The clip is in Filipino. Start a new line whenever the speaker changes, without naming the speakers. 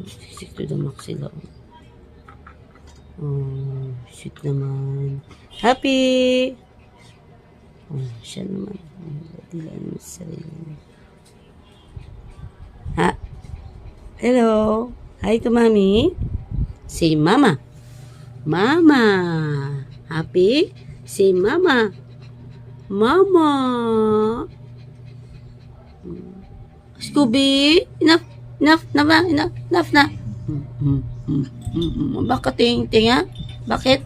Sisik to the max sila. Oh, sweet naman. Happy! Oh, siya naman. Dilaan mo sa sarili mo. Ha? Hello? Hi to Mami? Say Mama. Mama. Happy? Say Mama. Mama. Scooby? Enough na. Bakit ting ha? Bakit?